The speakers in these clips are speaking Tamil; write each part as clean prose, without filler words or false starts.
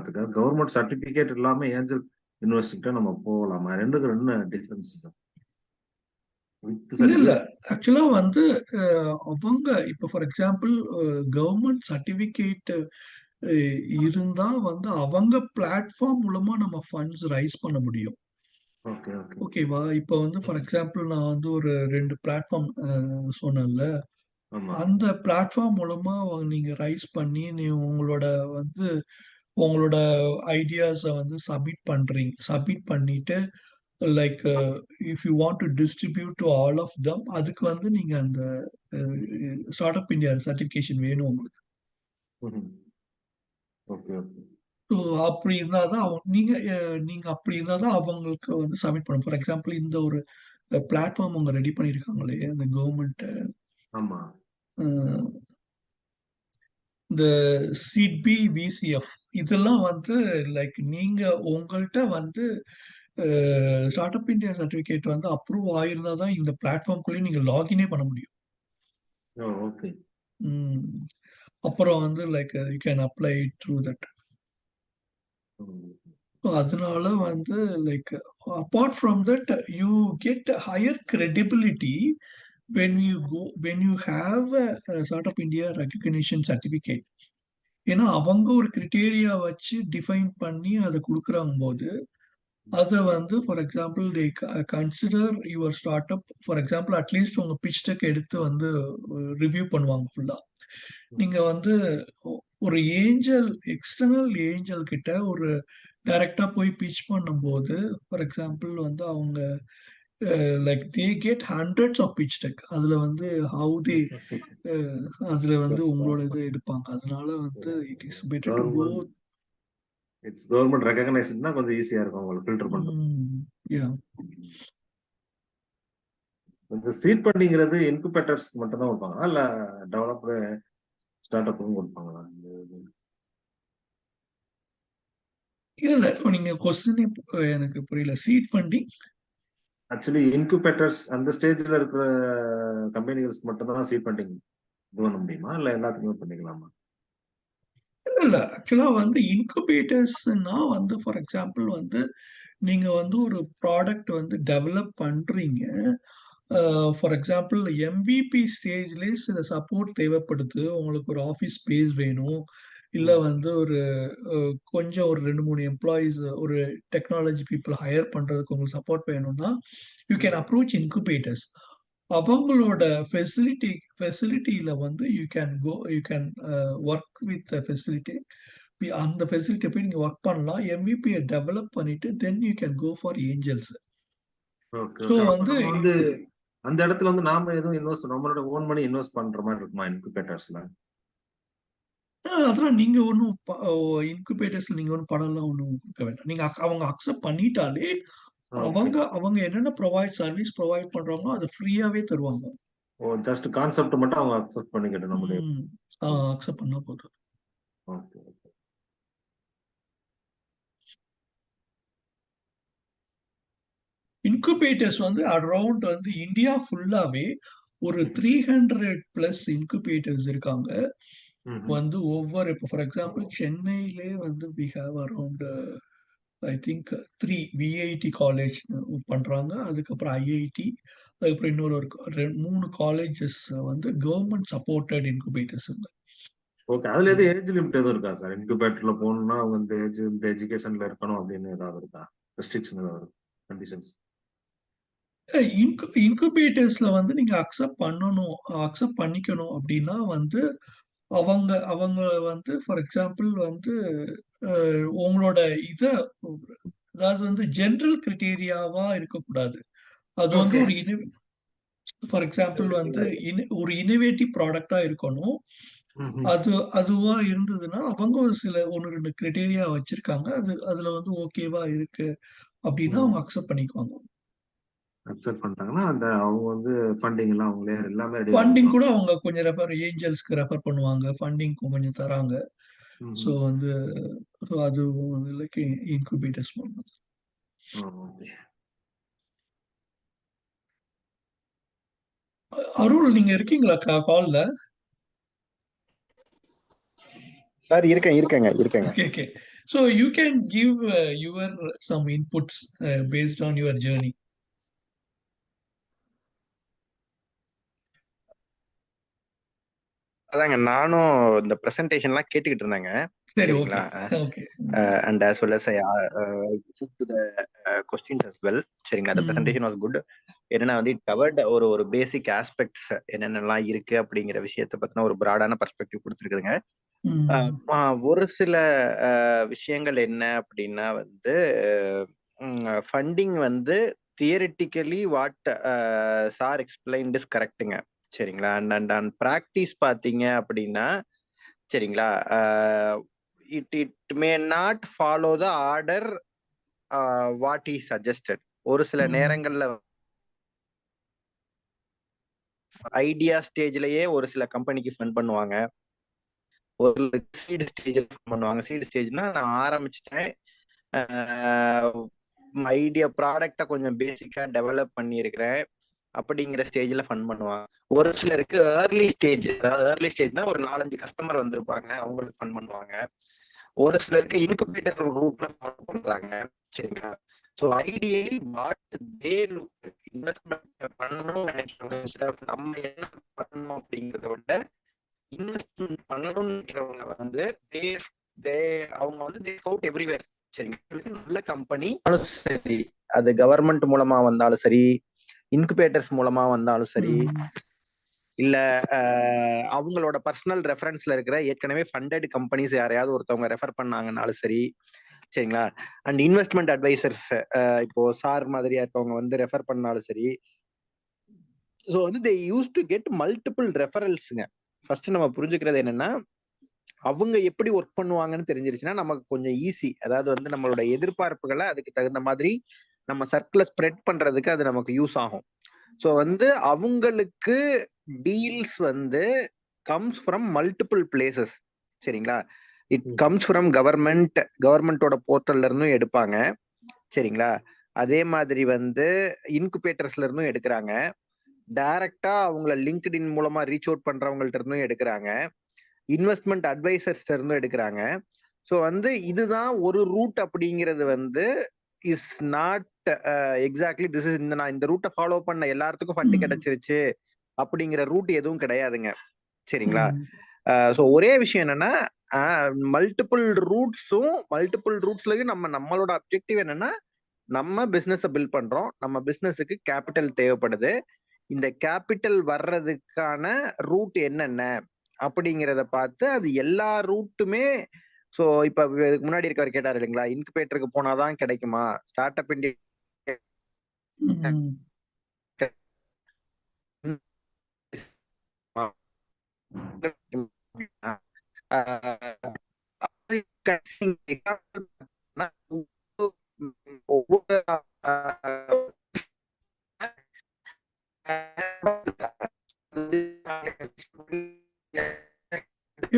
வரதுக்கு கவர்மெண்ட் சர்டிபிகேட் இல்லாம ஏஞ்சல் இன்வெஸ்ட்கிட்ட நம்ம போகலாமா? ரெண்டுக்கு என்ன டிஃபரன்ஸ் சார்? இல்ல ஆக்சுவலா வந்து அவங்க இப்ப ஃபார் எக்ஸாம்பிள் கவர்மெண்ட் சர்டிபிகேட் இருந்தா வந்து அவங்க பிளாட்ஃபார்ம் மூலமா நம்ம ஃபண்ட்ஸ் ரைஸ் பண்ண முடியும். ஓகேவா? இப்ப வந்து ஃபார் எக்ஸாம்பிள் நான் வந்து ஒரு 2 பிளாட்ஃபார்ம் சொன்னேன்ல. அந்த பிளாட்ஃபார்ம் மூலமா நீங்க ரைஸ் பண்ணி உங்களோட வந்து உங்களோட ஐடியாஸ வந்து சப்மிட் பண்ணிட்டு like if you want to distribute to all of them, அதுக்கு வந்து நீங்க அந்த ஸ்டார்ட் அப் இந்தியா சர்டிபிகேஷன் வேணும் உங்களுக்கு. ஸோ அப்படி இருந்தாதான் நீங்க அப்படி இருந்தாதான் அவங்களுக்கு வந்து சப்மிட் பண்ணணும். ஃபார் எக்ஸாம்பிள் இந்த ஒரு பிளாட்ஃபார்ம் அவங்க ரெடி பண்ணியிருக்காங்களே இந்த கவர்மெண்ட், இந்த சிட்பி விசிஎஃப், இதெல்லாம் வந்து லைக் நீங்க உங்கள்கிட்ட வந்து ஸ்டார்ட் அப் இந்தியா சர்டிபிகேட் வந்து அப்ரூவ் ஆயிருந்தா தான் இந்த பிளாட்ஃபார்ம்குள்ளேயே நீங்க லாகினே பண்ண முடியும். அப்புறம் வந்து like you can apply through that. அதனால வந்து like apart from that you get higher credibility when you have a startup India recognition certificate. ஏன்னா அவங்க ஒரு கிரிட்டேரியா வச்சு டிஃபைன் பண்ணி அதை கொடுக்குறாங்க போது அதை வந்து for example they consider your start up. For example at least உங்க பிச் டெக் எடுத்து வந்து ரிவ்யூ பண்ணுவாங்க ஃபுல்லா. நீங்க வந்து ஒரு எக்ஸ்டர்னல் ஏஞ்சல் கிட்ட ஒரு டைரக்டா போய் பிச் பண்ணும்போது ஃபார் எக்ஸாம்பிள் வந்து அவங்க like they get hundreds of pitch deck. அதுல வந்து அதுல வந்து உங்களோட இதை எடுப்பாங்க. அதனால வந்து it is better to go. It's government ரெகக்னைஸ்ட்னா கொஞ்சம் ஈஸியா இருக்கும் உங்களுக்கு ஃபில்டர் பண்றது. இந்த சீட் ஃபண்டிங்கிறது இன்குபேட்டர்ஸ்க்கு மட்டும் தான் கொடுப்பாங்களா இல்ல டெவலப்பர் ஸ்டார்ட் அப்புக்கும் கொடுப்பாங்களா? இல்ல இப்போ நீங்க கொஸ்டினே எனக்கு புரியல. சீட் ஃபண்டிங் ஆக்சுவலி இன்குபேட்டர்ஸ் அந்த ஸ்டேஜ்ல இருக்கிற கம்பெனிகளுக்கு மட்டும் தான் சீட் ஃபண்டிங் இது பண்ண முடியுமா இல்ல எல்லாத்துக்குமே பண்ணிக்கலாமா? இல்ல ஆக்சுவலா வந்து இன்குபேட்டர்ஸ்னா வந்து ஃபார் எக்ஸாம்பிள் வந்து நீங்க வந்து ஒரு ப்ராடக்ட் வந்து டெவலப் பண்றீங்க. ஃபார் எக்ஸாம்பிள் MVP ஸ்டேஜ்லேயே சில சப்போர்ட் தேவைப்படுது. உங்களுக்கு ஒரு ஆஃபீஸ் ஸ்பேஸ் வேணும், இல்ல வந்து ஒரு கொஞ்சம் ஒரு 2-3 எம்ப்ளாயிஸ் ஒரு டெக்னாலஜி பீப்புள் ஹையர் பண்றதுக்கு உங்களுக்கு சப்போர்ட் வேணும்னா யூ கேன் அப்ரோச் இன்குபேட்டர்ஸ். அவங்களோட ஃபெசிலிட்டியில வந்து you can work with facility. அந்த ஃபெசிலிட்டி போய் நீங்க ஒர்க் பண்ணலாம். MVP டெவலப் பண்ணிட்டு then you can go for angels. So வந்து அந்த இடத்துல வந்து நாம எதுவும் நம்மளோட ஓன் மணி இன்வெஸ்ட் பண்ற மாதிரி இருக்குமா இன்குபேட்டர்ஸ்ல? அதெல்லாம் நீங்க ஒன்றும் இன்குபேட்டர்ஸ்ல நீங்க ஒன்றும் பணம்லாம் ஒன்றும் கொடுக்க வேண்டாம். நீங்க அவங்க அக்செப்ட் பண்ணிட்டாலே அவங்க என்னென்ன சர்வீஸ் ப்ரொவைட் பண்றாங்களோ அதை ஃப்ரீயாவே தருவாங்க. ஓ ஜஸ்ட் கான்செப்ட் மட்டும் அவங்க அக்செப்ட் பண்ணிக்கிட்டு நம்மளுடைய அக்செப்ட் பண்ணா போதும். ஓகே. இன்குபேட்டர்ஸ் வந்து அரௌண்ட் வந்து இந்தியா ஃபுல்லாவே ஒரு 300+ இன்குபேட்டர்ஸ் இருக்காங்க. வந்து ஒவ்வொரு இப்போ ஃபார் எக்ஸாம்பிள் சென்னையிலே வந்து we have around I think 3 VIT college பண்றாங்க. அதுக்கப்புறம் IIT, அதுக்கப்புறம் இன்னொரு 3 காலேஜஸ் வந்து கவர்மெண்ட் சப்போர்ட்டட் இன்குபேட்டர்ஸ். ஓகே. அதுல எது ஏஜ் லிமிட் எதுவும் இருக்கா சார்? இன்குபேட்டர்ல போகணும்னா அவங்க இந்த எஜுகேஷன்ல இருக்கணும் அப்படின்னு ஏதாவது இருக்கா? ரெஸ்ட்ரிக்ஷன் ஏதாவது கண்டிஷன்ஸ்? இன்குபேட்டர்ஸ்ல வந்து நீங்க அக்செப்ட் பண்ணிக்கணும் அப்படின்னா வந்து அவங்க வந்து ஃபார் எக்ஸாம்பிள் வந்து உங்களோட அதாவது வந்து ஜெனரல் கிரைட்டீரியாவா இருக்கக்கூடாது. அது வந்து ஒரு ஃபார் எக்ஸாம்பிள் வந்து ஒரு இனோவேட்டிவ் ப்ராடக்டா இருக்கணும். அதுவா இருந்ததுன்னா அவங்க ஒரு சில 1-2 கிரைட்டீரியா வச்சிருக்காங்க. அதுல வந்து ஓகேவா இருக்கு அப்படின்னா அவங்க அக்செப்ட் பண்ணிக்குவாங்க. அக்செப்ட் பண்ணிட்டாங்கன்னா அந்த அவங்க வந்து ஃபண்டிங் எல்லாம் அவங்களே எல்லாமே ரெடி. ஃபண்டிங் கூட அவங்க கொஞ்சம் ஏஞ்சல்ஸ்க்கு ரெஃபர் பண்ணுவாங்க. ஃபண்டிங் கொஞ்சம் தராங்க. ஸோ வந்து அது வந்து லைக் இன்குபேட்டர்ஸ் பண்ணுது. அருள் நீங்க இருக்கீங்களா கால்ல? சார் இருக்கேங்க. Okay. So you can give your some inputs based on your journey. அதாங்க நானும் இந்த பிரசன்டேஷன்லாம் கேட்டுக்கிட்டு இருந்தேங்க. சரி, சரிங்களா? Okay. And as well as I listened to the questions as well. சரிங்களா? The presentation was good. என்னன்னா வந்து இட் கவர்ட் ஒரு பேசிக் ஆஸ்பெக்ட்ஸ் என்னென்னலாம் இருக்கு அப்படிங்கிற விஷயத்தை பத்தின ஒரு பிராடான பர்ஸ்பெக்டிவ் கொடுத்துருக்குதுங்க. ஒரு சில விஷயங்கள் என்ன அப்படின்னா வந்து ஃபண்டிங் வந்து theoretically what sir explained is கரெக்டுங்க. சரிங்களா? அண்ட் ப்ராக்டிஸ் பார்த்தீங்க அப்படின்னா சரிங்களா, it may not follow the order what is suggested. ஒரு சில நேரங்கள்ல ஐடியா ஸ்டேஜ்லயே ஒரு சில கம்பெனிக்கு ஃபண்ட் பண்ணுவாங்க, ஒரு சீடு ஸ்டேஜ்ல பண்ணுவாங்க. சீடு ஸ்டேஜ்னா நான் ஆரம்பிச்சிட்டேன், ஐடியா ப்ராடக்டை கொஞ்சம் பேசிக்கா டெவலப் பண்ணியிருக்கிறேன் அப்படிங்கிற ஸ்டேஜ்ல ஃபண்ட் பண்ணுவாங்க. ஒரு சிலருக்கு ஏர்லி ஸ்டேஜ், அதாவது ஏர்லி ஸ்டேஜ்னா ஒரு 4-5 கஸ்டமர் வந்திருப்பாங்க, அவங்களுக்கு ஃபண்ட் பண்ணுவாங்க. ஒரு சிலருக்கு இன்குபேட்டர் ரூட்ல ஃபாலோ பண்றாங்க. சரிங்களா? So ideally what they investment பண்ணணும்னு நினைக்கிறவங்க, நம்ம என்ன பண்ணணும் அப்படிங்கிறத விட இன்வெஸ்ட்மெண்ட் பண்ணணும்னு நினைக்கிறவங்க வந்து அவங்க வந்து தே ஸ்கவுட் எவ்ரிவேர். சரிங்களா? நல்ல கம்பெனி சரி, அது கவர்மெண்ட் மூலமா வந்தாலும் சரி, இன்குபேட்டர்ஸ் மூலமா வந்தாலும் சரி, இல்ல அவங்களோட பர்சனல் ரெஃபரன்ஸ்ல இருக்கிற ஏற்கனவே ஃபண்டட் கம்பெனிஸ் யாரையாவது ஒருத்தவங்க ரெஃபர் பண்ணாங்கன்னாலும் சரி. சரிங்களா? அண்ட் இன்வெஸ்ட்மெண்ட் அட்வைசர்ஸ் இப்போ சார் மாதிரியா இருக்கவங்க வந்து ரெஃபர் பண்ணாலும் சரி. ஸோ வந்து they use to get multiple ரெஃபரல்ஸுங்க. ஃபர்ஸ்ட் நம்ம புரிஞ்சுக்கிறது என்னன்னா, அவங்க எப்படி ஒர்க் பண்ணுவாங்கன்னு தெரிஞ்சிருச்சுன்னா நமக்கு கொஞ்சம் ஈஸி. அதாவது வந்து நம்மளோட எதிர்பார்ப்புகளை அதுக்கு தகுந்த மாதிரி நம்ம சர்க்கிளை ஸ்ப்ரெட் பண்றதுக்கு அது நமக்கு யூஸ் ஆகும். ஸோ வந்து அவங்களுக்கு டீல்ஸ் வந்து கம்ஸ் ஃப்ரம் மல்டிபிள் பிளேசஸ். சரிங்களா? இட் கம்ஸ் ஃப்ரம் கவர்மெண்டோட போர்ட்டல்ல இருந்தும் எடுப்பாங்க. சரிங்களா? அதே மாதிரி வந்து இன்குபேட்டர்ஸ்ல இருந்தும் எடுக்கிறாங்க, டைரக்டா அவங்கள லிங்க்டின் மூலமா ரீச் அவுட் பண்றவங்கள்ட்ட இருந்தும் எடுக்கிறாங்க, இன்வெஸ்ட்மெண்ட் அட்வைசர்ஸ்ட இருந்தும் எடுக்கிறாங்க. ஸோ வந்து இதுதான் ஒரு ரூட் அப்படிங்கிறது வந்து is not exactly this is நான் இந்த ரூட்டை ஃபாலோ பண்ண எல்லாத்துக்கும் ஃபண்ட் கிடைச்சிருச்சு அப்படிங்கிற ரூட் எதுவும் கிடையாதுங்க. சரிங்களா? ஸோ ஒரே விஷயம் என்னன்னா, மல்டிபிள் ரூட்ஸ்லயும் நம்மளோட அப்ஜெக்டிவ் என்னன்னா, நம்ம பிசினஸை பில்ட் பண்றோம், நம்ம பிசினஸுக்கு கேபிட்டல் தேவைப்படுது, இந்த கேபிட்டல் வர்றதுக்கான ரூட் என்னென்ன அப்படிங்கிறத பார்த்து அது எல்லா ரூட்டுமே. ஸோ இப்ப முன்னாடி இருக்கவர் கேட்டார் இல்லைங்களா, இன்குபேட்டருக்கு போனாதான் கிடைக்குமா, ஸ்டார்ட் அப் இந்தியா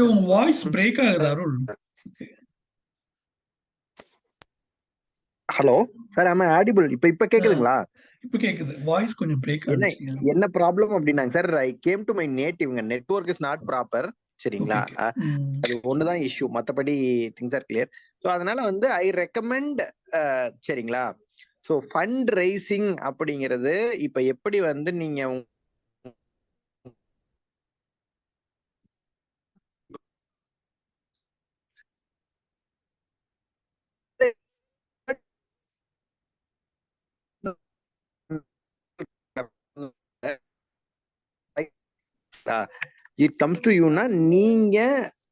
உங்க வாய்ஸ் பிரேக் ஆகுது அருள். ஹலோ சார், ஆமா ஆடிபிள்? இப்ப கேக்குதுங்களா? இப்ப கேக்குது. வாய்ஸ் கொஞ்சம் பிரேக் ஆகுது. என்ன ப்ராப்ளம் அப்படின்னாங்க sir, I came to my நேட்டிவ்ங்க, நெட்வொர்க் இஸ் நாட் ப்ராப்பர். சரிங்களா? அது ஒண்ணுதான் இஷ்யூ, மத்தபடி திங்ஸ் ஆர் கிளியர். ஸோ அதனால வந்து ஐ ரெக்கமெண்ட். சரிங்களா? ஸோ ஃபண்ட் ரைசிங் அப்படிங்கிறது இப்ப எப்படி வந்து நீங்க இட் கம்ஸ் டு யூனா, நீங்க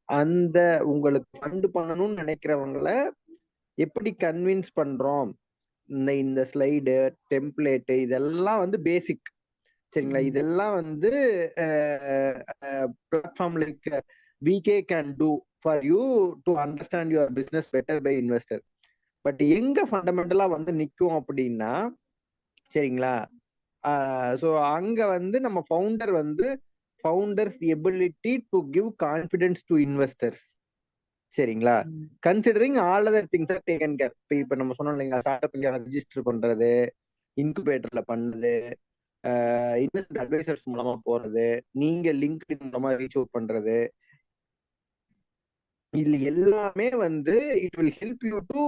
அந்த உங்களுக்கு ஃபண்ட் பண்ணணும்னு நினைக்கிறவங்கள எப்படி கன்வின்ஸ் பண்றோம், இந்த ஸ்லைடு டெம்ப்ளேட் இதெல்லாம் வந்து பேசிக். சரிங்களா? இதெல்லாம் வந்து platform like VK can do for you to understand your business better by investor. But எங்க ஃபண்டமெண்டலா வந்து நிற்கும் அப்படின்னா, சரிங்களா, ஸோ அங்க வந்து நம்ம founders ability to give confidence to investors. சரிங்களா? Considering all other things are taken care. இப்ப நம்ம சொன்னோம் இல்லைங்களா, ஸ்டார்ட் அப் இந்தியா ரெஜிஸ்டர் பண்றது, இன்குபேட்டர்ல பண்ணது, இன்வெஸ்ட்மெண்ட் அட்வைசர்ஸ் மூலமா போறது, நீங்க லிங்க்டின் மூலமா ரீச் அவுட் பண்றது, இதுல எல்லாமே வந்து it will help you to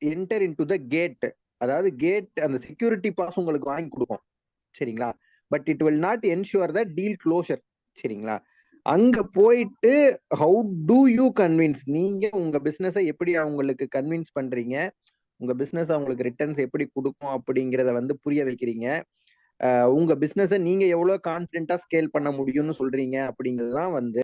enter in to the gate. அதாவது கேட் அந்த செக்யூரிட்டி பாஸ் உங்களுக்கு வாங்கி கொடுக்கும், சரிங்களா? But it will not ensure the deal closure, சரிங்களா? அங்க போயிட்டு ஹவு டு யூ கன்வின்ஸ், நீங்க உங்க பிசினஸை எப்படி அவங்களுக்கு கன்வின்ஸ் பண்றீங்க, உங்க பிசினஸ் அவங்களுக்கு ரிட்டர்ன்ஸ் எப்படி கொடுக்கும் அப்படிங்கிறத வந்து புரிய வைக்கிறீங்க. உங்க பிசினஸை நீங்க எவ்வளவு கான்பிடென்ட்டா ஸ்கேல் பண்ண முடியும்னு சொல்றீங்க அப்படிங்கிறதுதான் வந்து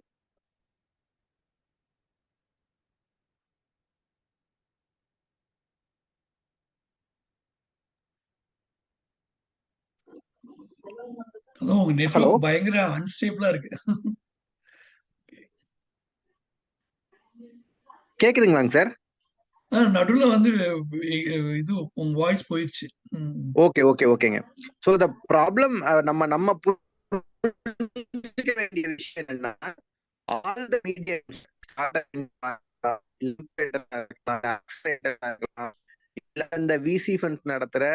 அதான் உங்க ஹலோ நெட்வொர்க் பயங்கர அன்ஸ்டேபிளா இருக்கு. கேக்குதுங்களாங்க சார்? நடுவுல வந்து இது உங்க வாய்ஸ் போயிடுச்சு. ஓகே ஓகே ஓகேங்க. ஸோ த ப்ராப்ளம் நம்ம நம்ம புரிஞ்சுக்க வேண்டிய விஷயம் என்னன்னா, ஆல் த மீடியம்ஸ் இல்ல இந்த விசி ஃபண்ட்ஸ் நடத்துற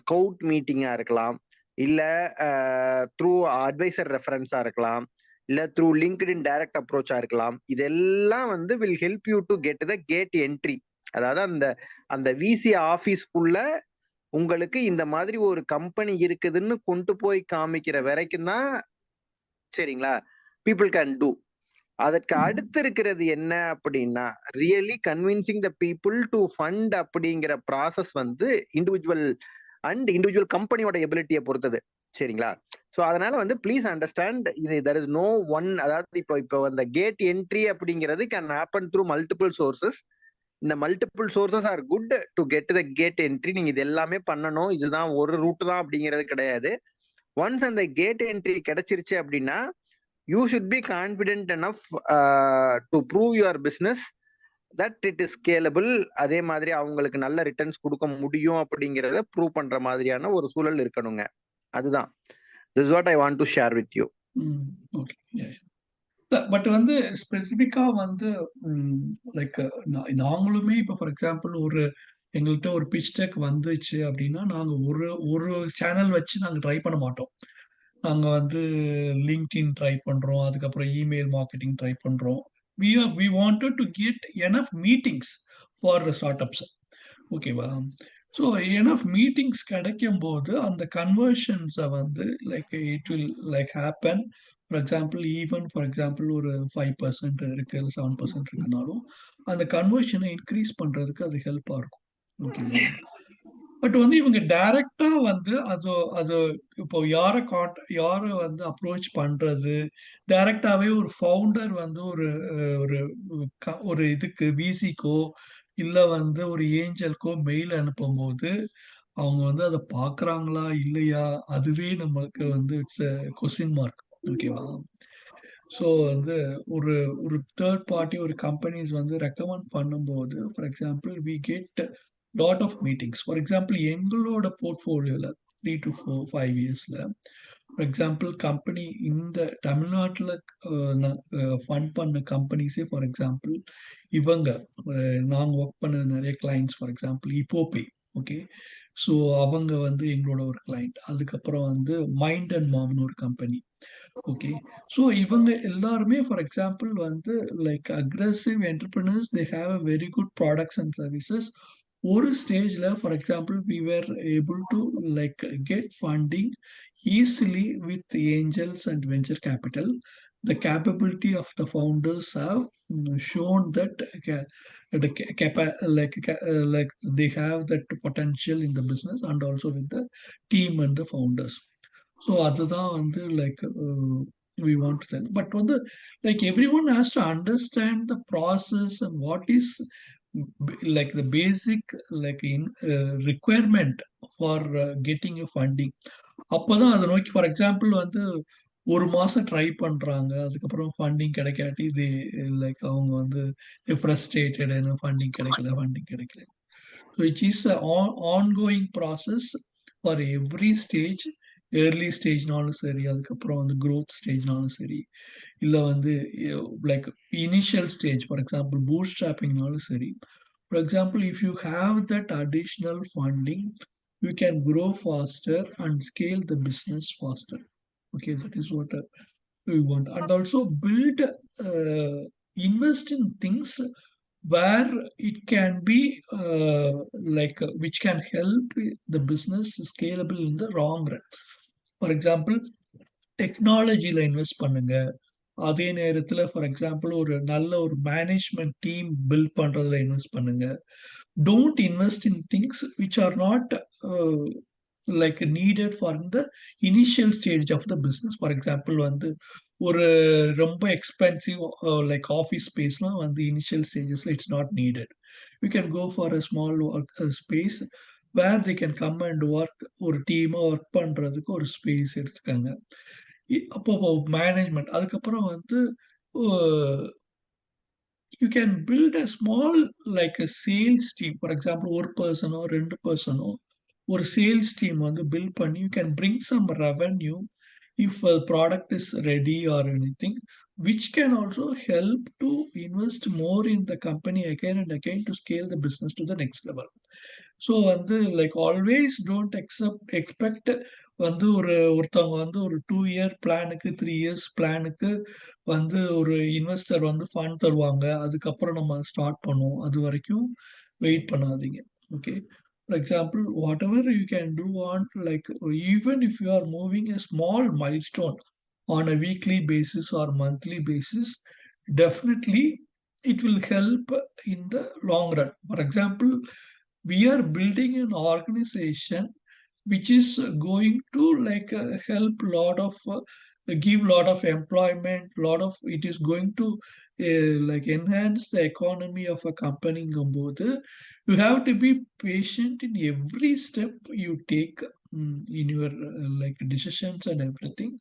ஸ்கவுட் மீட்டிங்கா இருக்கலாம், இல்ல த்ரூ அட்வைசர் ரெஃபரன்ஸா இருக்கலாம், இல்ல த்ரூ லிங்க்டின் டைரக்ட் அப்ரோச்சா இருக்கலாம். இதெல்லாம் வந்து will help you to get the gate entry. அதாவது அந்த அந்த விசி ஆபீஸ்க்குள்ள உங்களுக்கு இந்த மாதிரி ஒரு கம்பெனி இருக்குதுன்னு கொண்டு போய் காமிக்கிற வரைக்கும் தான், சரிங்களா, பீப்புள் கேன் டூ. அதற்கு அடுத்து இருக்கிறது என்ன அப்படின்னா, really convincing the people to fund அப்படிங்கிற ப்ராசஸ் வந்து இண்டிவிஜுவல் கம்பெனியோட எபிலிட்டியை பொறுத்தது, சரிங்களா? ஸோ அதனால வந்து ப்ளீஸ் அண்டர்ஸ்டாண்ட், இது தெர் இஸ் நோ ஒன். அதாவது இப்போ அந்த கேட் என்ட்ரி அப்படிங்கிறது can happen through multiple sources. இந்த multiple sources are good to get the gate entry. நீங்க இது எல்லாமே பண்ணணும், இதுதான் ஒரு ரூட் தான் அப்படிங்கிறது கிடையாது. ஒன்ஸ் அந்த கேட் என்ட்ரி கிடைச்சிருச்சு அப்படின்னா you should be confident enough to prove your business that it is scalable. அதே மாதிரி அவங்களுக்கு நல்ல ரிட்டர்ன்ஸ் கொடுக்க முடியும் அப்படிங்கிறத ப்ரூவ் பண்ற மாதிரியான ஒரு சூழல் இருக்கணுங்க. அதுதான் this is what I want to share with you. Okay. But வந்து ஸ்பெசிஃபிக்கா வந்து லைக் நாங்களுமே இப்போ ஃபார் எக்ஸாம்பிள் எங்கள்கிட்ட ஒரு பிச் டெக் வந்துச்சு அப்படின்னா நாங்க ஒரு ஒரு சேனல் வச்சு நாங்க ட்ரை பண்ண மாட்டோம். நாங்க வந்து லிங்க்டின் ட்ரை பண்றோம், அதுக்கப்புறம் இமெயில் மார்க்கெட்டிங் ட்ரை பண்றோம். we wanted to get enough meetings for startups. ஓகேவா? ஸோ எனஃப் மீட்டிங்ஸ் கிடைக்கும் போது அந்த கன்வர்ஷன்ஸை வந்து like it will like happen. For example ஒரு 5% இருக்கு, 7% இருக்குனாலும் அந்த கன்வர்ஷனை இன்க்ரீஸ் பண்றதுக்கு அது ஹெல்ப்பா இருக்கும். ஓகேவா? பட் வந்து இவங்க டைரக்டா வந்து அது அது இப்போ யாரை வந்து அப்ரோச் பண்றது, டைரக்டாவே ஒரு ஃபவுண்டர் வந்து ஒரு ஒரு ஒரு இதுக்கு விசிக்கோ இல்ல வந்து ஒரு ஏஞ்சலுக்கோ மெயில் அனுப்பும்போது அவங்க வந்து அதை பாக்குறாங்களா இல்லையா, அதுவே நம்மளுக்கு வந்து இட்ஸ் கொஸ்டின் மார்க். ஓகேவா? ஸோ வந்து ஒரு ஒரு தேர்ட் பார்ட்டி ஒரு கம்பெனிஸ் வந்து ரெக்கமெண்ட் பண்ணும்போது for example we get lot of meetings. For example எங்களோட போர்ட்ஃபோலியோல 3 to 5 இயர்ஸ்ல ஃபார் எக்ஸாம்பிள் கம்பெனி இந்த தமிழ்நாட்டில் ஃபண்ட் பண்ண கம்பெனிஸே ஃபார் எக்ஸாம்பிள் இவங்க நாங்கள் ஒர்க் பண்ண நிறைய கிளைண்ட்ஸ் ஃபார் எக்ஸாம்பிள் இப்போபே. ஓகே. ஸோ அவங்க வந்து எங்களோட ஒரு கிளைண்ட். அதுக்கப்புறம் வந்து மைண்ட் அண்ட் மாம்னு ஒரு கம்பெனி. ஓகே. ஸோ இவங்க எல்லாருமே ஃபார் எக்ஸாம்பிள் வந்து like aggressive entrepreneurs, they have a very good products and services. ஒரு ஸ்டேஜ்ல for example we were able to like get funding easily with angels and venture capital. The capability of the founders have shown that like they have that potential in the business and also with the team and the founders. So அதுதான் வந்து like we want to tell. But வந்து like everyone has to understand the process and what is like the basic like in requirement for getting a funding. அப்பதான் அதை நோக்கி ஃபார் எக்ஸாம்பிள் வந்து ஒரு மாசம் ட்ரை பண்றாங்க, அதுக்கப்புறம் ஃபண்டிங் கிடைக்காட்டி இது லைக் அவங்க வந்து ஃப்ரஸ்ட்ரேட்டட், ஃபண்டிங் கிடைக்கல. which is an ongoing process for every stage. Early ஸ்டேஜ்னாலும் சரி, அதுக்கப்புறம் வந்து க்ரோத் ஸ்டேஜ்னாலும் சரி, இல்லை வந்து like initial stage for example பூட் ஸ்ட்ராப்பிங்னாலும் சரி. For example if you have that additional funding you can grow faster and scale the business faster. Okay, that is what we want. And also build invest in things where it can be which can help the business scalable in the long run. For example, டெக்னாலஜில இன்வெஸ்ட் பண்ணுங்க. அதே நேரத்துல ஃபார் எக்ஸாம்பிள் ஒரு நல்ல ஒரு மேனேஜ்மெண்ட் டீம் பில்ட் பண்றதுல இன்வெஸ்ட் பண்ணுங்க. Don't invest in things which are not like needed for the initial stage of the business. For example வந்து ஒரு ரொம்ப எக்ஸ்பென்சிவ் லைக் ஆஃபீஸ் ஸ்பேஸ்லாம் வந்து இனிஷியல் ஸ்டேஜஸ்ல it's not needed. You can go for a small work space where they can come and work. ஒரு டீமா ஒர்க் பண்றதுக்கு ஒரு ஸ்பேஸ் எடுத்துக்கங்க. அப்போ மேனேஜ்மெண்ட் அதுக்கப்புறம் வந்து you can build a small like a sales team. For example ஒரு பர்சனோ 2 பர்சனோ ஒரு சேல்ஸ் டீம் வந்து பில்ட் பண்ணி you can bring some revenue if product is ready or anything, which can also help to invest more in the company again and again to scale the business to the next level. So வந்து லைக் ஆல்வேஸ் டோன்ட் எக்ஸ்பெக்ட் வந்து ஒருத்தவங்க வந்து ஒரு 2-year பிளானுக்கு 3 years பிளானுக்கு வந்து ஒரு இன்வெஸ்டர் வந்து ஃபண்ட் தருவாங்க, அதுக்கப்புறம் நம்ம ஸ்டார்ட் பண்ணுவோம், அது வரைக்கும் வெயிட் பண்ணாதீங்க. Okay, for example what ever you can do on like even if you are moving a small milestone on a weekly basis or monthly basis, definitely it will help in the long run. For example, we are building an organization which is going to like help lot of give lot of employment, lot of it is going to like enhance the economy of a company. You have to be patient in every step you take in your like decisions and everything,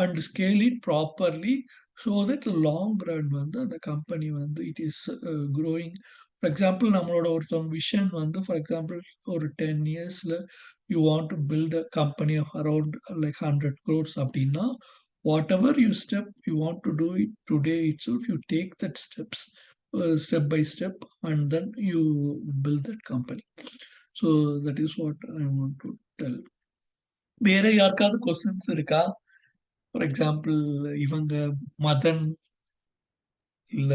and scale it properly so that long run வந்து the company வந்து it is growing. For example, நம்மளோட ஒருத்தவங்க விஷன் வந்து for example ஒரு 10 yearsல you want to build a company of around like 100 crores அப்படின்னா whatever you step you want to do it today itself, you take that steps step by step and then you build that company. So that is what I want to tell. வேற யாருக்காவது கொஸ்டின்ஸ் இருக்கா? ஃபார் எக்ஸாம்பிள் இவங்க மதன் இல்ல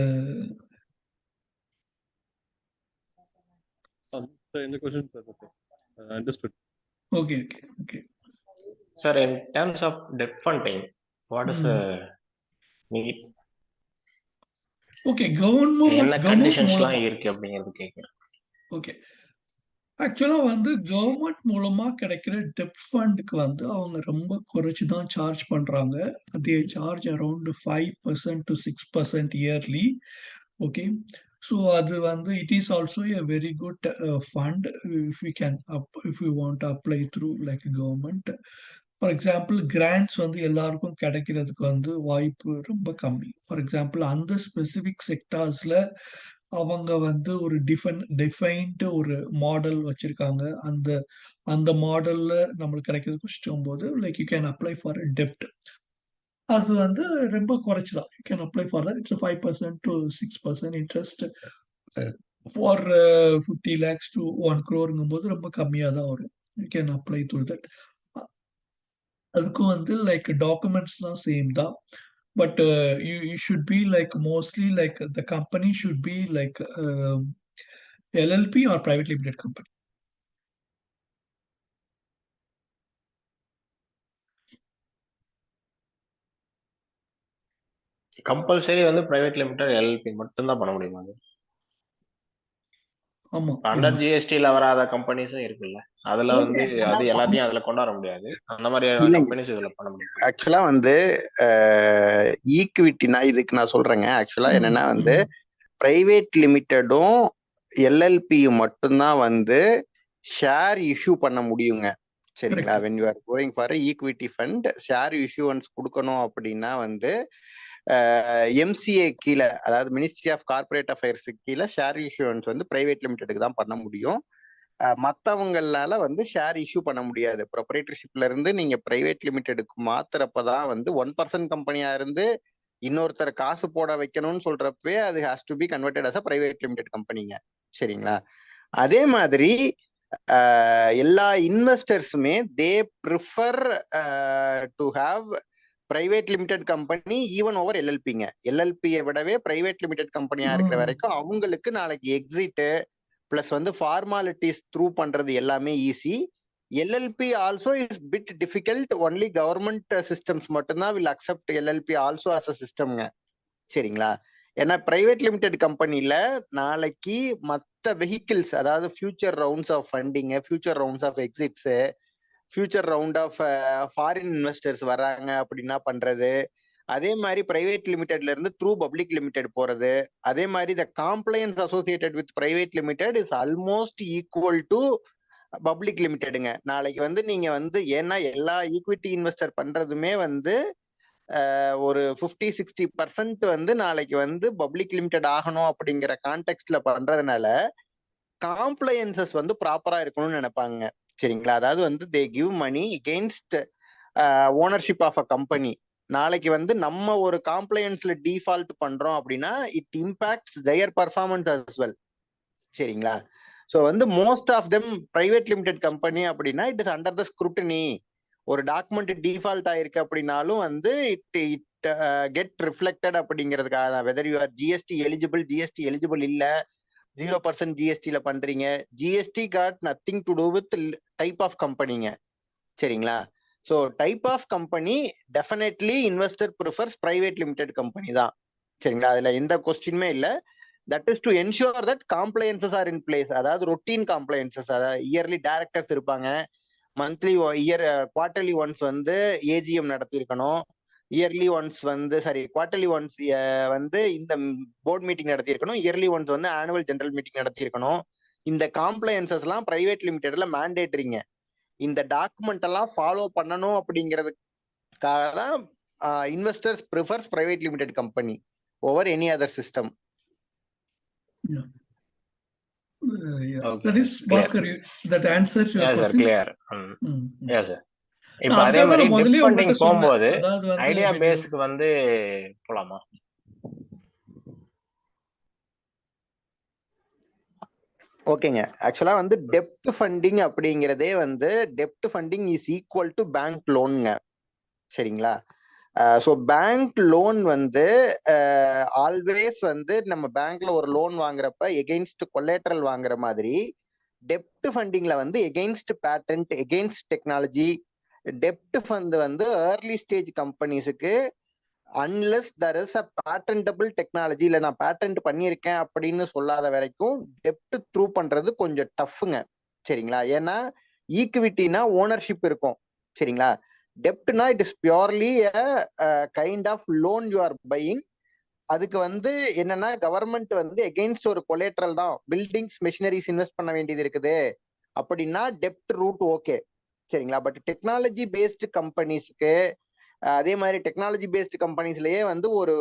Sir, any questions, sir? Okay. Understood. Okay okay okay. Sir, in terms of debt funding, what is the need? Okay, என்ன கவர்மெண்ட் கண்டிஷன்ஸ்லாம் மூலமா இருக்கு அப்படிங்கிறது கேட்குறேன். ஓகே, ஆக்சுவலா வந்து கவர்மெண்ட் மூலமா கிடைக்கிற டெப்ட் ஃபண்டுக்கு வந்து அவங்க ரொம்ப குறைச்சு தான் சார்ஜ் பண்றாங்க. அதே charge around 5% to 6% yearly. Okay, so அது வந்து it is also a very good fund if you can if you want to apply through like government. For example grants வந்து எல்லாருக்கும் கிடைக்கிறதுக்கு வந்து வாய்ப்பு ரொம்ப கம்மி. ஃபார் எக்ஸாம்பிள் அந்த ஸ்பெசிபிக் செக்டார்ஸ்ல அவங்க வந்து ஒரு டிஃபைன்டு ஒரு மாடல் வச்சிருக்காங்க. அந்த அந்த மாடல்ல நம்மளுக்கு கிடைக்கிறதுக்கு கஷ்டம் போது like you can apply for டெப்ட். அது வந்து ரொம்ப குறைச்சுதான். You can apply for that. It's 5% to 6% interest for 50 lakhs to 1 crore போது ரொம்ப கம்மியா தான் வரும். You can apply through that. அதுக்கும் வந்து லைக் டாக்குமெண்ட்ஸ் தான் சேம் தான். But you should be like mostly like the company should be like LLP or private limited company. Compulsory வந்து பிரைவேட் லிமிடெட் எல்எல்பி மட்டும் தான் பண்ண முடியுமா? ஆமா, அண்டர் ஜிஎஸ்டில வராத கம்பெனிஸும் இருக்குல்ல, அதுல வந்து அது எல்லாத்தையும் அதுல கொண்டாட முடியாது. அந்த மாதிரி கம்பெனிஸ் இதுல பண்ண முடியும். ஆக்சுவலா வந்து ஈக்விட்டினா இதுக்கு நான் சொல்றேங்க. ஆக்சுவலா என்னன்னா வந்து பிரைவேட் லிமிட்டடும் எல்எல்பியும் மட்டும்தான் வந்து ஷேர் இஷ்யூ பண்ண முடியுங்க. சரிங்களா? When you are going for equity fund share issuance கொடுக்கணும் அப்படின்னா வந்து எம்சிஏ கீழே, அதாவது மினிஸ்ட்ரி ஆஃப் கார்பரேட் அஃபேர்ஸ் கீழே ஷேர் இஷ்யூவன்ஸ் வந்து பிரைவேட் லிமிடெடுக்கு தான் பண்ண முடியும். மற்றவங்களால வந்து ஷேர் இஷ்யூ பண்ண முடியாது. ப்ரொப்ரைட்டர்ஷிப்ல இருந்து நீங்க பிரைவேட் லிமிடெடுக்கு மாத்துறப்பதான் வந்து 1% கம்பெனியா இருந்து இன்னொருத்தர் காசு போட வைக்கணும்னு சொல்றப்பவே அது has to be converted as a private limited கம்பெனிங்க. சரிங்களா? அதே மாதிரி எல்லா இன்வெஸ்டர்ஸுமே they prefer to have private limited company even over எல்எல்பிங்க. எல்எல்பியை விடவே பிரைவேட் லிமிடெட் கம்பெனியா இருக்கிற வரைக்கும் அவங்களுக்கு நாளைக்கு எக்ஸிட் பிளஸ் வந்து ஃபார்மாலிட்டிஸ் த்ரூ பண்றது எல்லாமே easy. LLP also is bit difficult. Only government systems மட்டும்தான் will accept LLP also as a சிஸ்டம்ங்க. சரிங்களா? ஏன்னா பிரைவேட் லிமிடெட் கம்பெனில நாளைக்கு மற்ற வெஹிக்கிள்ஸ், அதாவது future rounds of funding, future rounds of exits, future round of foreign investors வராங்க அப்படின்னா பண்றது, அதே மாதிரி பிரைவேட் லிமிடெட்ல இருந்து த்ரூ பப்ளிக் லிமிடெட் போறது, அதே மாதிரி the compliance associated with private limited is almost equal to public லிமிடெடுங்க. நாளைக்கு வந்து நீங்க வந்து ஏன்னா எல்லா ஈக்விட்டி இன்வெஸ்டர் பண்றதுமே வந்து ஒரு 50-60% வந்து நாளைக்கு வந்து பப்ளிக் லிமிடெட் ஆகணும் அப்படிங்கிற கான்டெக்ட்ல பண்றதுனால காம்ப்ளையன்சஸ் வந்து ப்ராப்பரா இருக்கணும்னு நினைப்பாங்க. சரிங்களா? அதாவது வந்து they give money against ownership of a company. நாளைக்கு வந்து நம்ம ஒரு காம்ப்ளையன்ஸ்ல டிஃபால்ட் பண்றோம் அப்படின்னா it impacts their performance as well. சரிங்களா? ஸோ வந்து most of them private limited company அப்படின்னா it is under the scrutiny. ஒரு டாக்குமெண்ட் டிஃபால்ட் ஆயிருக்கு அப்படின்னாலும் வந்து இட் கெட் ரிஃப்ளெக்டட் அப்படிங்கிறதுக்காக தான். Whether you are GST eligible இல்ல 0% ஜிஎஸ்டில பண்றீங்க, GST got nothing to do with type of கம்பெனிங்க. சரிங்களா? So type of company definitely investor prefers private limited company தான். சரிங்களா? அதுல எந்த கொஸ்டினுமே இல்லை. That is to ensure that compliances are in place. அதாவது ரொட்டீன் காம்ப்ளையன்சஸ், அதாவது இயர்லி டைரக்டர்ஸ் இருப்பாங்க, மந்த்லி குவார்டர்லி ஒன்ஸ் வந்து ஏஜிஎம் நடத்தியிருக்கணும், இயர்லி ஒன்ஸ் வந்து குவார்டர்லி ஒன்ஸ் வந்து இந்த போர்ட் மீட்டிங் நடத்தியிருக்கணும், இயர்லி ஒன்ஸ் வந்து ஆனுவல் ஜெனரல் மீட்டிங் நடத்தியிருக்கணும். இந்த காம்ப்ளையன்சஸ் எல்லாம் பிரைவேட் லிமிடெட்ல மேண்டேட்டரிங்க. இந்த டாக்குமெண்ட் எல்லாம் ஃபாலோ பண்ணணும் அப்படிங்கிறதுக்காக தான் investors prefers private limited company over any other system. That is Bhaskar, that answers your question. Clear. Yes sir. இப்போ அதே அதுக்காக மாதிரி நான் முதல்லயே டெப்ட் ஃபண்டிங் உங்கள்கிட்ட சொன்னேன். போகும்போது அதாவது வந்து ஐடியா when you- பேஸ்க்கு வந்து போலாமா? ஓகேங்க. ஆக்சுவலா வந்து டெப்ட் ஃபண்டிங் அப்படிங்கிறதே வந்து டெப்ட் funding is equal to bank லோனுங்க. சரிங்களா? ஸோ பேங்க் லோன் வந்து ஆல்வேஸ் வந்து நம்ம பேங்க்ல ஒரு லோன் வாங்குறப்ப எகெயின்ஸ்ட் கொலேட்ரல் வாங்குற மாதிரி டெப்ட் ஃபண்டிங்ல வந்து எகெயின்ஸ்ட் பேட்டன்ட், எகெயின்ஸ்ட் டெக்னாலஜி, டெப்ட் ஃபண்ட் வந்து ஏர்லி ஸ்டேஜ் கம்பெனிஸுக்கு unless there is a patentable technology, இல்லை நான் பேட்டன்ட் பண்ணியிருக்கேன் அப்படின்னு சொல்லாத வரைக்கும் டெப்ட் த்ரூ பண்றது கொஞ்சம் டஃப்புங்க. சரிங்களா? ஏன்னா ஈக்விட்டினா ஓனர்ஷிப் இருக்கும். சரிங்களா? டெப்ட்னா it is purely kind of loan you are buying. அதுக்கு வந்து என்னன்னா கவர்மெண்ட் வந்து எகெயின்ஸ்ட் ஒரு கொலேட்ரல் தான், பில்டிங்ஸ் மெஷினரிஸ் இன்வெஸ்ட் பண்ண வேண்டியது இருக்குது அப்படின்னா டெப்ட் ரூட் ஓகே. சரிங்களா? பட் டெக்னாலஜி பேஸ்டு கம்பெனிஸ்க்கு, அதே மாதிரி டெக்னாலஜி பேஸ்டு கம்பெனிஸ்லயே வந்து ஒரு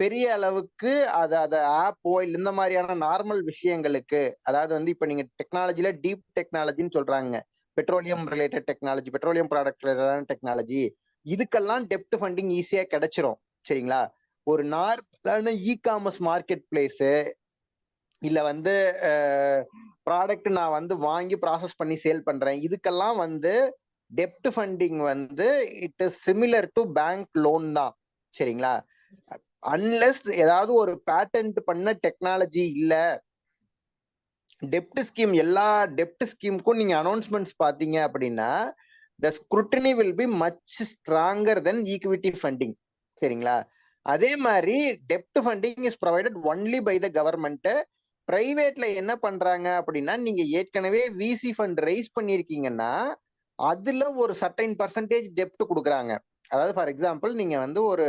பெரிய அளவுக்கு அது ஆப்போ இல்லை இந்த மாதிரியான நார்மல் விஷயங்களுக்கு, அதாவது வந்து இப்போ நீங்க டெக்னாலஜில டீப் டெக்னாலஜின்னு சொல்றாங்க, petroleum related technology, petroleum product ரிலேட்டடான டெக்னாலஜி, இதுக்கெல்லாம் டெப்ட் ஃபண்டிங் ஈஸியா கிடைச்சிரும். சரிங்களா? ஒரு நார்மலான இ-காமர்ஸ் மார்க்கெட் பிளேஸ் இல்ல வந்து ப்ராடக்ட் நான் வந்து வாங்கி ப்ராசஸ் பண்ணி சேல் பண்றேன், இதுக்கெல்லாம் வந்து டெப்ட் ஃபண்டிங் வந்து it is similar to bank loan தான். சரிங்களா? அன்லெஸ் ஏதாவது ஒரு பேட்டன்ட் பண்ண டெக்னாலஜி இல்ல, டெப்ட் ஸ்கீம், எல்லா டெப்ட் ஸ்கீமுக்கும் நீங்க அனௌன்ஸ்மெண்ட்ஸ் பாத்தீங்க அப்படின்னா the scrutiny will be much stronger than equity funding. சரிங்களா? அதே மாதிரி டெப்ட் funding is provided only by the government. பிரைவேட்ல என்ன பண்றாங்க அப்படின்னா, நீங்க ஏற்கனவே விசி ஃபண்ட் ரைஸ் பண்ணிருக்கீங்கன்னா அதுல ஒரு சர்டைன் பர்சன்டேஜ் டெப்ட் கொடுக்குறாங்க. அதாவது ஃபார் எக்ஸாம்பிள் நீங்க வந்து ஒரு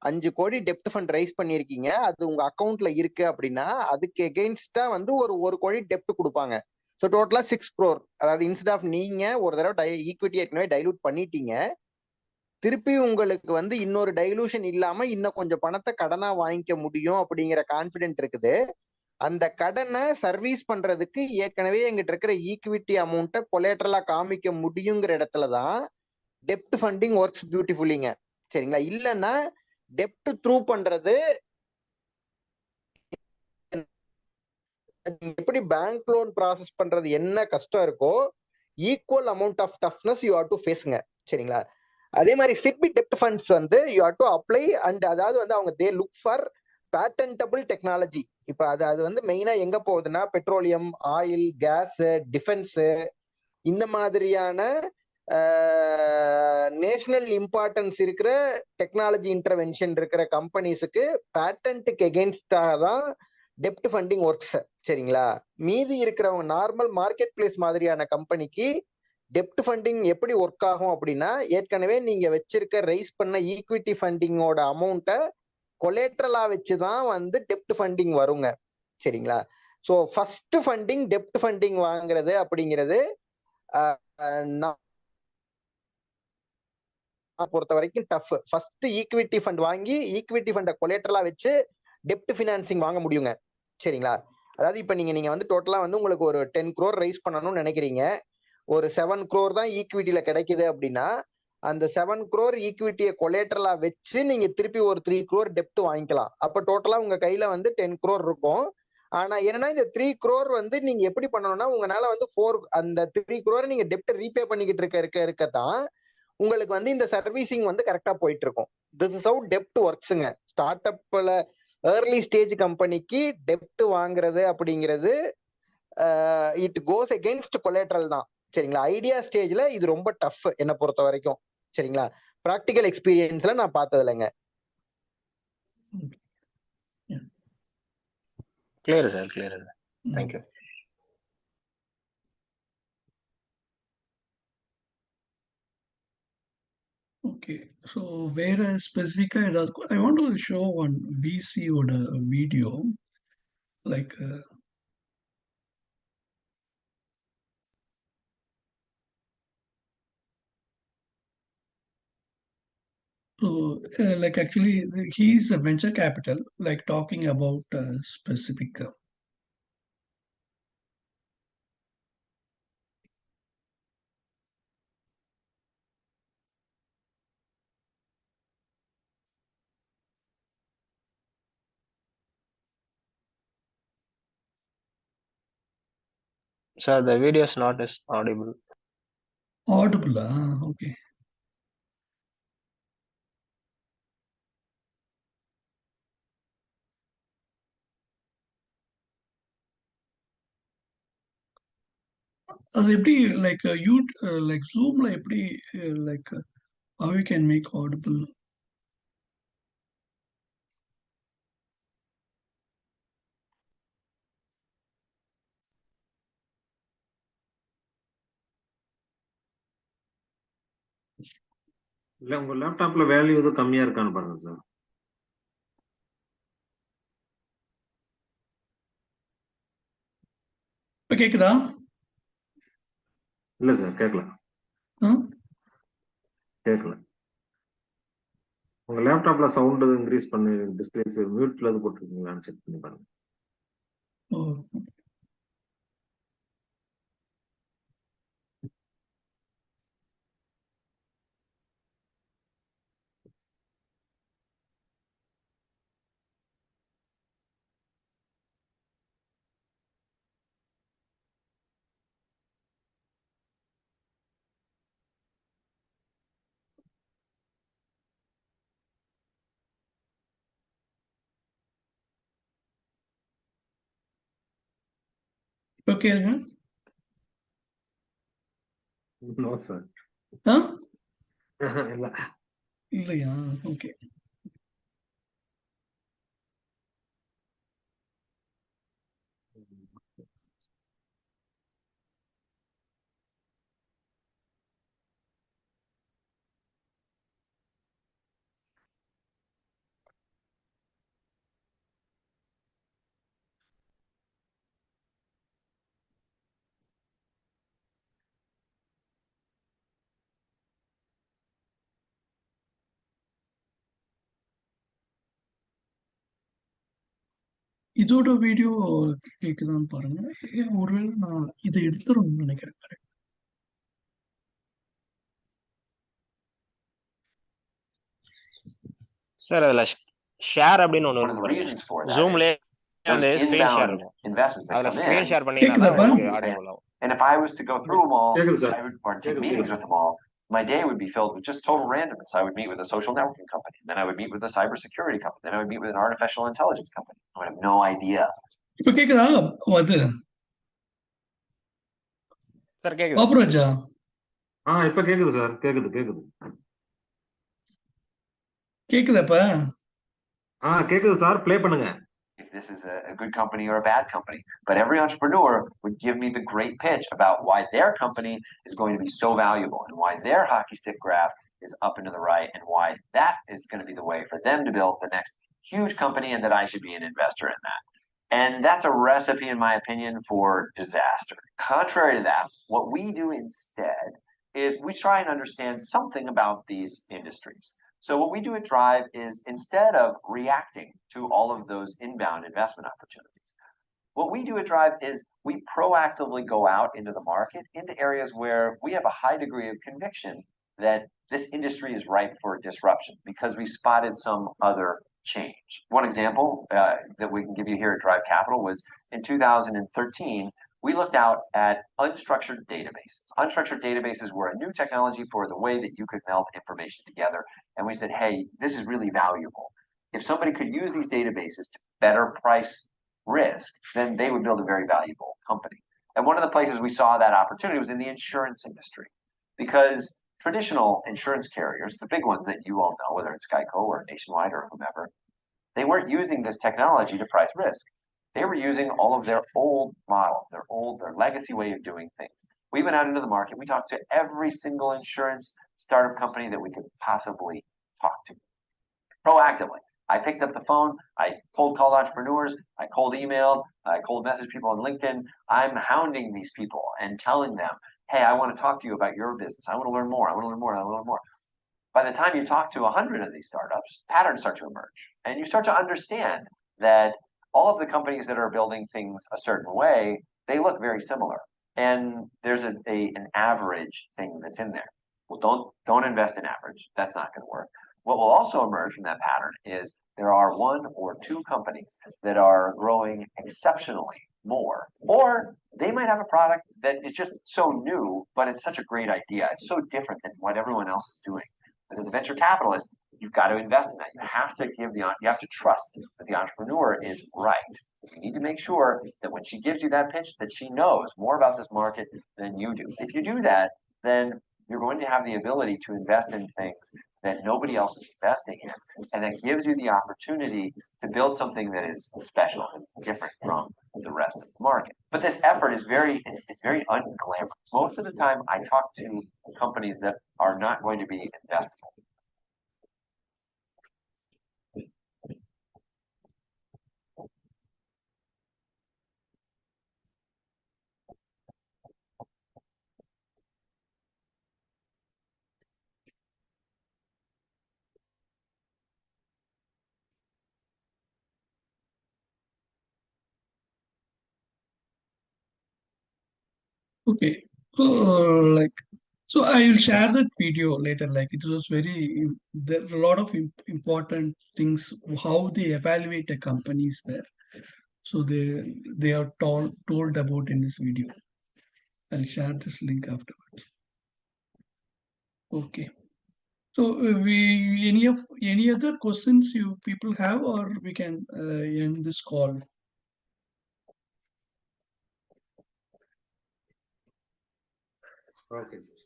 5 கோடி டெப்ட் ஃபண்ட் ரைஸ் பண்ணிருக்கீங்க, அது உங்க அக்கௌண்ட்ல இருக்கு அப்படின்னா அதுக்கு எகெயின்ஸ்டா வந்து ஒரு 1 கோடி டெப்ட் கொடுப்பாங்க. ஸோ டோட்டலா 6 crore. அதாவது இன்ஸ்டெட் ஆஃப் நீங்க ஒரு தடவை ஈக்விட்டி ஏற்கனவே டைலூட் பண்ணிட்டீங்க, திருப்பி உங்களுக்கு வந்து இன்னொரு டைலூஷன் இல்லாம இன்னும் கொஞ்சம் பணத்தை கடனா வாங்கிக்க முடியும் அப்படிங்கிற கான்பிடென்ட் இருக்குது. அந்த கடனை சர்வீஸ் பண்றதுக்கு ஏற்கனவே எங்கிட்ட இருக்கிற ஈக்விட்டி அமௌண்ட்டை கொலேட்ரலா காமிக்க முடியுங்கிற இடத்துலதான் டெப்ட் ஃபண்டிங் ஒர்க்ஸ் பியூட்டிஃபுல்லிங்க. சரிங்களா? இல்லைன்னா டெப்ட் த்ரூ பண்றது எப்படி பேங்க் லோன் ப்ராசஸ் பண்றது என்ன கஷ்டம் இருக்கோ equal amount of toughness you have to ஃபேஸ்ங்க. சரிங்களா? அதே மாதிரி சிட்பி டெப்ட் ஃபண்ட்ஸ் வந்து you have to apply and அதாவது வந்து அவங்க they look for patentable technology. இப்ப அது வந்து மெயினா எங்க போகுதுன்னா பெட்ரோலியம், ஆயில், கேஸ், டிஃபென்ஸ் இந்த மாதிரியான நேஷனல் இம்பார்ட்டன்ஸ் இருக்கிற டெக்னாலஜி இன்டர்வென்ஷன் இருக்கிற கம்பெனிஸுக்கு பேட்டன்ட்டுக்கு எகென்ஸ்டாக தான் டெப்ட் ஃபண்டிங் ஒர்க்ஸ். சரிங்களா? மீதி இருக்கிறவங்க நார்மல் மார்க்கெட் பிளேஸ் மாதிரியான கம்பெனிக்கு டெப்ட் ஃபண்டிங் எப்படி ஒர்க் ஆகும் அப்படின்னா, ஏற்கனவே நீங்க வச்சிருக்க ரைஸ் பண்ண ஈக்விட்டி ஃபண்டிங்கோட அமௌண்ட்டை கொலேட்ரலா வச்சுதான் வந்து டெப்ட் ஃபண்டிங் வருங்க. சரிங்களா? ஸோ ஃபர்ஸ்ட் ஃபண்டிங் டெப்ட் ஃபண்டிங் வாங்குறது அப்படிங்கிறது நான் பொறுத்த வரைக்கும் டஃப். ஃபர்ஸ்ட் ஈக்விட்டி ஃபண்ட் வாங்கி ஈக்விட்டி ஃபண்டை கொலேட்ரலா வச்சு டெப்ட் ஃபினான்சிங் வாங்க முடியுங்க. சரிங்களா? அதாவது இப்ப நீங்க வந்து டோட்டலா வந்து உங்களுக்கு ஒரு 10 crore ரைஸ் பண்ணணும்னு நினைக்கிறீங்க, ஒரு 7 crore தான் ஈக்விட்டியில கிடைக்குது அப்படின்னா, அந்த 7 crore ஈக்விட்டியை கொலேட்ரலா வச்சு நீங்க திருப்பி ஒரு 3 crore டெப்ட் வாங்கிக்கலாம். அப்ப டோட்டலா உங்க கையில வந்து 10 crore இருக்கும். ஆனா என்னன்னா இந்த 3 crore வந்து நீங்க எப்படி பண்ணணும்னா, உங்களால வந்து அந்த 3 crore நீங்க டெப்ட் ரீபே பண்ணிக்கிட்டு இருக்கத்தான் உங்களுக்கு வந்து இந்த சர்வீசிங் வந்து கரெக்டா போயிட்டு இருக்கும். திஸ் இஸ் ஹவ் டெப்ட் ஒர்க்ஸுங்க. ஸ்டார்ட் அப்ல ஏர்லி ஸ்டேஜ் கம்பெனிக்கு டெப்ட் வாங்குறது அப்படிங்கிறது இட் கோஸ் அகெயின்ஸ்ட் கொலேட்ரல் தான். சரிங்களா? ஐடியா ஸ்டேஜ்ல இது ரொம்ப டஃப் என்னை பொறுத்த வரைக்கும். சரிங்களா? ப்ராக்டிக்கல் எக்ஸ்பீரியன்ஸ்ல நான் பார்த்தது இல்லைங்க. Clear sir, clear sir. Thank you. Okay, so வேற ஸ்பெசிஃபிக்கா ஏதாவது I want to show one VC ஓட video like so like actually he is a venture capital like talking about specific Sir, the video is not as audible. audible. Okay. அது எப்படி like you like Zoomல எப்படி like how you can make audible? இல்ல உங்க லேப்டாப்ல வேல்யூ எதுவும் கம்மியா இருக்கான்னு பாருங்க சார். இப்ப கேக்குதா? இல்ல சார், கேட்கல. கேட்கல. உங்க லேப்டாப்ல சவுண்ட் இன்க்ரீஸ் பண்ணி டிஸ்பிளேஸ் மியூட்ல இது போட்டுருக்கீங்களான்னு செக் பண்ணி பாருங்க. Okay no sir. இல்ல. இல்லையா? ஓகே. இதோட வீடியோ கேக்குதான்னு பாருங்க. ஒருவேளை நான் இதை எடுத்துறோம்னு நினைக்கிறேன். சார் அதுல ஷேர் அப்படின்னு ஒண்ணு இருக்கு பாருங்க. ஜூம்ல அந்த ஸ்கிரீன் ஷேர் இருக்கும். அதுல ஸ்கிரீன் ஷேர் பண்ணீங்கன்னா கேக்குதாப்பா? ஆடியோ வரும். And if I was to go through them all, I would want to take meetings with them all. my day would be filled with just total randomness. I would meet with a social networking company, then I would meet with a cybersecurity company, then I would meet with an artificial intelligence company. I would have no idea. இப்ப கேக்குதா அது சார் கேக்குது. பாபுராஜா இப்ப கேக்குது சார், கேக்குது கேக்குது. கேக்குதா இப்ப? கேக்குது சார், ப்ளே பண்ணுங்க. If this is a good company or a bad company, but every entrepreneur would give me the great pitch about why their company is going to be so valuable and why their hockey stick graph is up and to the right and why that is going to be the way for them to build the next huge company and that I should be an investor in that. And that's a recipe, in my opinion, for disaster. Contrary to that, what we do instead is we try and understand something about these industries. So what we do at Drive is, instead of reacting to all of those inbound investment opportunities, what we do at Drive is we proactively go out into the market, into areas where we have a high degree of conviction that this industry is ripe for disruption because we spotted some other change. One example that we can give you here at Drive Capital was in 2013, we looked out at unstructured databases. Unstructured databases were a new technology for the way that you could meld information together. And we said, hey, this is really valuable. If somebody could use these databases to better price risk, then they would build a very valuable company. And one of the places we saw that opportunity was in the insurance industry, because traditional insurance carriers, the big ones that you all know, whether it's Geico or Nationwide or whomever, they weren't using this technology to price risk. They were using all of their old models, their legacy way of doing things. We went out into the market. We talked to every single insurance startup company that we could possibly talk to proactively. I picked up the phone. I cold called entrepreneurs. I cold emailed. I cold messaged people on LinkedIn. I'm hounding these people and telling them, hey, I want to talk to you about your business. I want to learn more. I want to learn more. I want to learn more. By the time you talk to 100 of these startups, patterns start to emerge. And you start to understand that all of the companies that are building things a certain way, they look very similar. And there's an average thing that's in there. Well, don't invest in average. That's not going to work. What will also emerge from that pattern is there are 1 or 2 companies that are growing exceptionally more, or they might have a product that is just so new, but it's such a great idea. It's so different than what everyone else is doing. But as a venture capitalist, you've got to invest in that. You have to trust that the entrepreneur is right. You need to make sure that when she gives you that pitch, that she knows more about this market than you do. If you do that, then you're going to have the ability to invest in things that nobody else is investing in. And that gives you the opportunity to build something that is special, it's different from the rest of the market. But this effort is very unglamorous. Most of the time, I talk to companies that are not going to be investable. Okay. So I will share that video later. Like it was there are a lot of important things, how they evaluate a companies there. So they are told about in this video. I'll share this link afterwards. Okay. So any other questions you people have, or we can end this call? Okay sir.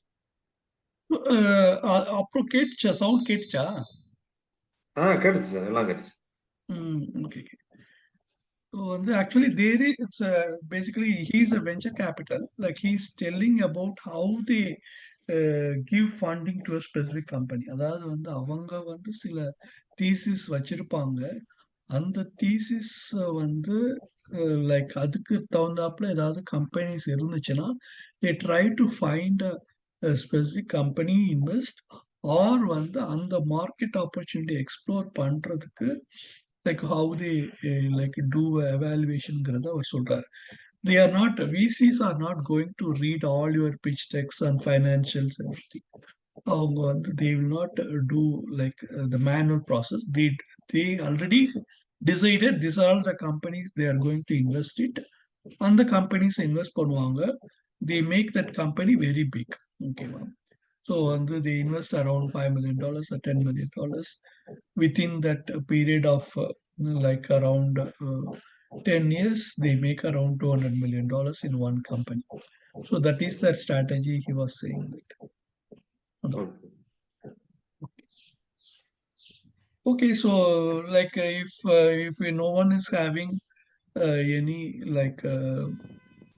அப்புறம் கேட்டுச்சா, சவுண்ட் கேட்டுச்சா? கேட்டுச்சு சார், எல்லாம் கேட்டுச்சு. Okay. So actually it's basically he's a venture capital. Like he's telling about how they give funding to a specific company. அதாவது அவங்க சில thesis வச்சிருப்பாங்க. அந்த thesis like அதுக்கு தகுந்தாப்புல ஏதாவது companies இருந்துச்சுன்னா they try to find a specific company invest, or அந்த market opportunity explore பண்றதுக்கு like how they like do evaluation அவர் சொல்றாரு. They are not, VCs are not going to read all your pitch decks and financials and everything. They will not do like the manual process. They already decided these are all the companies they are going to invest it. And the companies invest பண்ணுவாங்க. They make that company very big. Okay, ma'am. So they invest around $5 million or $10 million. Within that period of like around 10 years, they make around $200 million in one company. So that is their strategy. He was saying that. Okay. Okay, so like if no one is having any like